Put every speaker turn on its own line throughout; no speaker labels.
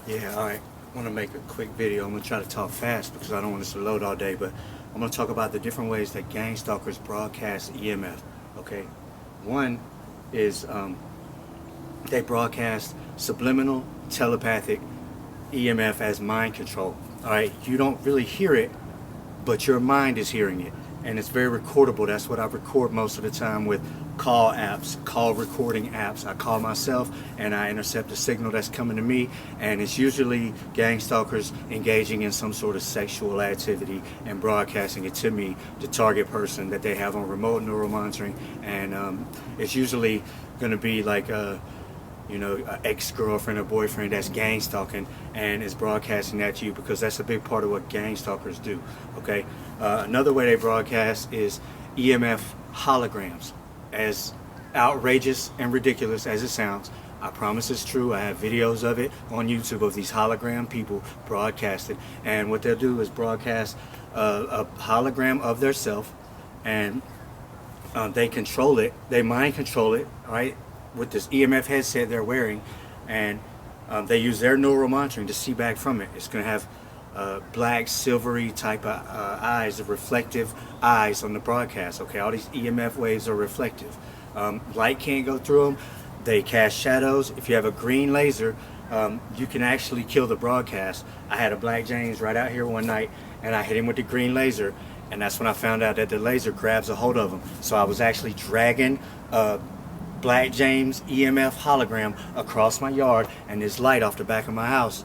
Yeah, all right. I want to make a quick video. I'm going to try to talk fast because I don't want this to load all day, but I'm going to talk about the different ways that gang stalkers broadcast EMF. Okay. One is they broadcast subliminal telepathic EMF as mind control. All right. You don't really hear it, but your mind is hearing it, and it's very recordable. That's what I record most of the time with call apps, call recording apps. I call myself and I intercept the signal that's coming to me, and it's usually gang stalkers engaging in some sort of sexual activity and broadcasting it to me, the target person that they have on remote neural monitoring. And it's usually going to be like an ex-girlfriend or boyfriend that's gang stalking and is broadcasting that to you, because that's a big part of what gang stalkers do. Okay. Another way they broadcast is EMF holograms. As outrageous and ridiculous as it sounds, I promise it's true. I have videos of it on YouTube of these hologram people broadcasting, and what they'll do is broadcast a hologram of their self, and they control it, they mind control it, right, with this EMF headset they're wearing, and they use their neural monitoring to see back from it. It's going to have black, silvery type of eyes, the reflective eyes on the broadcast. Okay, all these EMF waves are reflective. Light can't go through them. They cast shadows. If you have a green laser, you can actually kill the broadcast. I had a Black James right out here one night, and I hit him with the green laser, and that's when I found out that the laser grabs a hold of him. So I was actually dragging Black James EMF hologram across my yard, and this light off the back of my house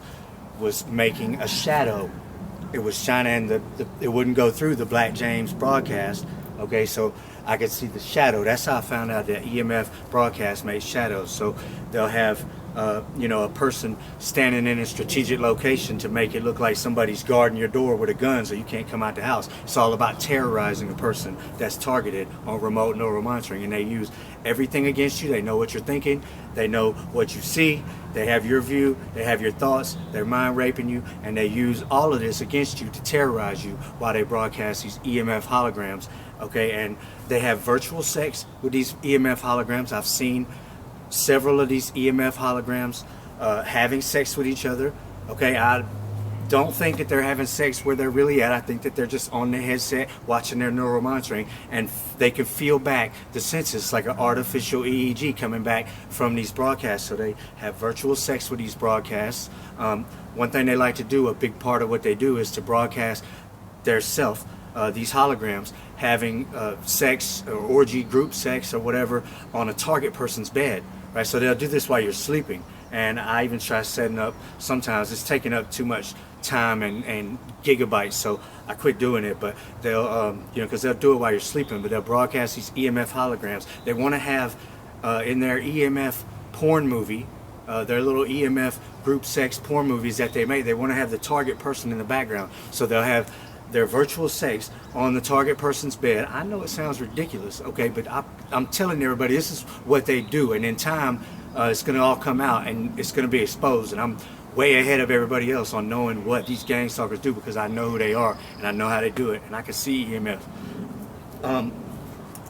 was making a shadow. It was shining, it wouldn't go through the Black James broadcast. Okay, so I could see the shadow. That's how I found out that EMF broadcast made shadows. So they'll have a person standing in a strategic location to make it look like somebody's guarding your door with a gun so you can't come out the house. It's all about terrorizing a person that's targeted on remote neural monitoring, and they use everything against you. They know what you're thinking, they know what you see, they have your view, they have your thoughts, they're mind raping you, and they use all of this against you to terrorize you while they broadcast these EMF holograms. Okay, and they have virtual sex with these EMF holograms. I've seen several of these EMF holograms having sex with each other. Okay, I don't think that they're having sex where they're really at. I think that they're just on their headset watching their neural monitoring, and they can feel back the senses like an artificial EEG coming back from these broadcasts. So they have virtual sex with these broadcasts. One thing they like to do, a big part of what they do, is to broadcast their self, these holograms, having sex or orgy, group sex or whatever on a target person's bed. Right, so they'll do this while you're sleeping, and I even try setting up. Sometimes it's taking up too much time and gigabytes, so I quit doing it. But they'll, because they'll do it while you're sleeping, but they'll broadcast these EMF holograms. They want to have in their EMF porn movie, their little EMF group sex porn movies that they make. They want to have the target person in the background, so they'll have their virtual sex on the target person's bed. I know it sounds ridiculous, okay, but I'm telling everybody this is what they do, and in time it's going to all come out and it's going to be exposed, and I'm way ahead of everybody else on knowing what these gang stalkers do, because I know who they are and I know how they do it, and I can see EMF.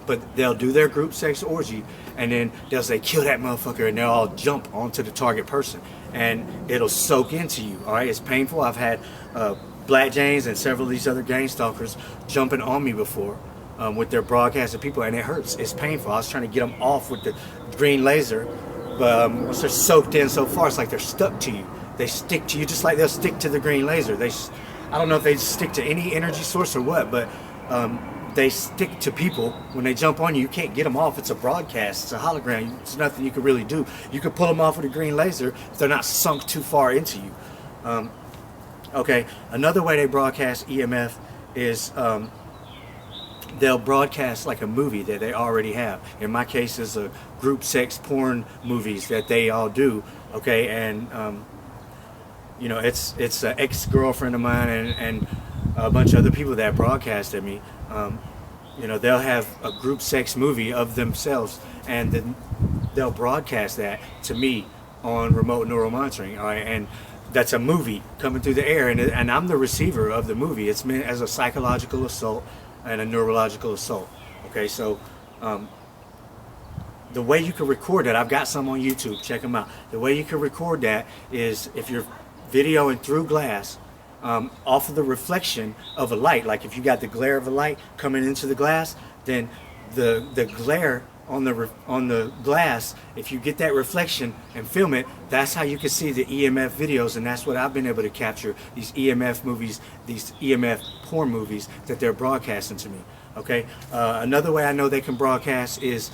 But they'll do their group sex orgy, and then they'll say, kill that motherfucker, and they'll all jump onto the target person, and it'll soak into you. All right, it's painful. I've had Black James and several of these other gang stalkers jumping on me before with their broadcast of people, and it hurts. It's painful. I was trying to get them off with the green laser, but once they're soaked in so far, it's like they're stuck to you. They stick to you just like they'll stick to the green laser. I don't know if they stick to any energy source or what, but they stick to people. When they jump on you, you can't get them off. It's a broadcast. It's a hologram. There's nothing you can really do. You can pull them off with a green laser if they're not sunk too far into you. Okay, another way they broadcast EMF is they'll broadcast like a movie that they already have. In my case, it's a group sex porn movies that they all do. Okay, and it's an ex-girlfriend of mine and a bunch of other people that broadcasted me. They'll have a group sex movie of themselves, and then they'll broadcast that to me on remote neural monitoring. All right, and that's a movie coming through the air, and I'm the receiver of the movie. It's meant as a psychological assault and a neurological assault. Okay, so the way you can record that, I've got some on YouTube, check them out. The way you can record that is if you're videoing through glass off of the reflection of a light. Like if you got the glare of a light coming into the glass, then the glare on the glass, if you get that reflection and film it, that's how you can see the EMF videos, and that's what I've been able to capture, these EMF movies, these EMF porn movies that they're broadcasting to me. Okay, another way I know they can broadcast is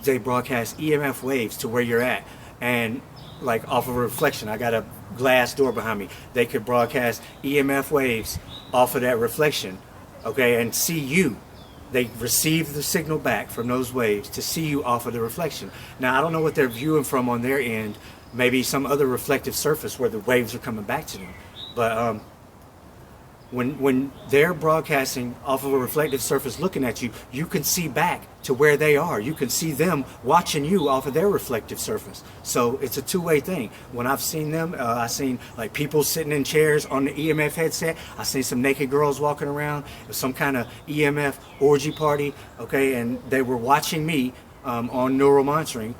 they broadcast EMF waves to where you're at, and like off of a reflection. I got a glass door behind me. They could broadcast EMF waves off of that reflection, okay, and see you. They receive the signal back from those waves to see you off of the reflection. Now, I don't know what they're viewing from on their end. Maybe some other reflective surface where the waves are coming back to them. But when they're broadcasting off of a reflective surface looking at you, you can see back to where they are. You can see them watching you off of their reflective surface. So it's a two-way thing. When I've seen them, I've seen like people sitting in chairs on the EMF headset. I've seen some naked girls walking around. It was some kind of EMF orgy party, okay, and they were watching me on neural monitoring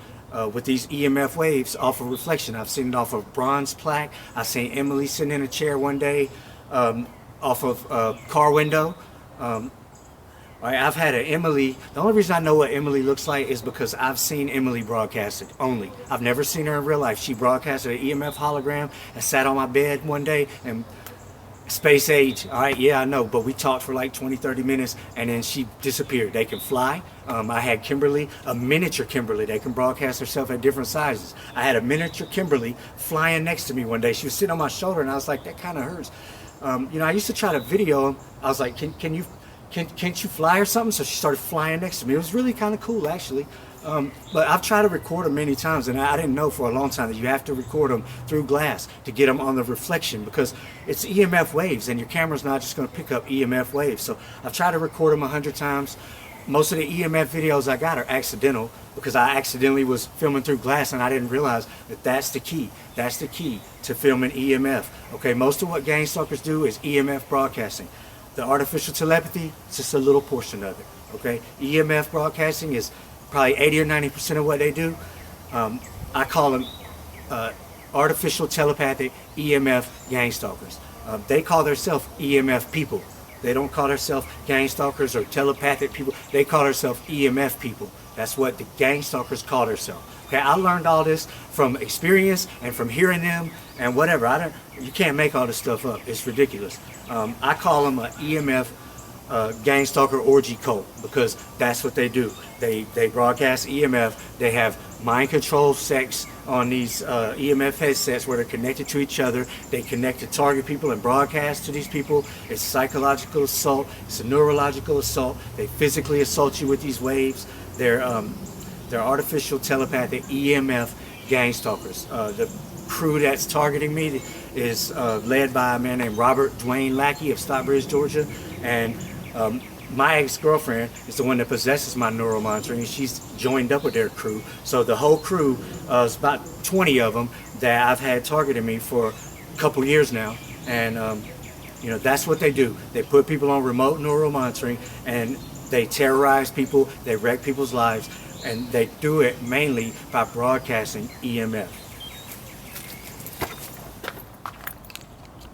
with these EMF waves off of reflection. I've seen it off of bronze plaque. I've seen Emily sitting in a chair one day off of a car window. I've had an Emily. The only reason I know what Emily looks like is because I've seen Emily broadcasted only. I've never seen her in real life. She broadcasted an EMF hologram and sat on my bed one day and space age. All right, yeah, I know, but we talked for like 20-30 minutes and then she disappeared. They can fly. I had Kimberly, a miniature Kimberly. They can broadcast herself at different sizes. I had a miniature Kimberly flying next to me one day. She was sitting on my shoulder and I was like, that kind of hurts. You know, I used to try to video them. I was like, can't you fly or something? So she started flying next to me. It was really kind of cool, actually. But I've tried to record them many times, and I didn't know for a long time that you have to record them through glass to get them on the reflection, because it's EMF waves, and your camera's not just going to pick up EMF waves. So I've tried to record them 100 times. Most of the EMF videos I got are accidental, because I accidentally was filming through glass and I didn't realize that that's the key. That's the key to filming EMF. Okay, most of what gang stalkers do is EMF broadcasting. The artificial telepathy is just a little portion of it. Okay, EMF broadcasting is probably 80 or 90% of what they do. I call them artificial telepathic EMF gang stalkers. They call themselves EMF people. They don't call themselves gang stalkers or telepathic people. They call themselves EMF people. That's what the gang stalkers call themselves. Okay, I learned all this from experience and from hearing them and whatever. You can't make all this stuff up. It's ridiculous. I call them an EMF gang stalker orgy cult, because that's what they do. They broadcast EMF. They have mind control sex on these EMF headsets where they're connected to each other. They connect to target people and broadcast to these people. It's psychological assault. It's a neurological assault. They physically assault you with these waves. They're artificial telepathic EMF gang stalkers. The crew that's targeting me is led by a man named Robert Dwayne Lackey of Stockbridge, Georgia, and my ex-girlfriend is the one that possesses my neural monitoring, and she's joined up with their crew. So the whole crew is about 20 of them that I've had targeting me for a couple years now, and you know, that's what they do. They put people on remote neural monitoring and they terrorize people, they wreck people's lives, and they do it mainly by broadcasting EMF.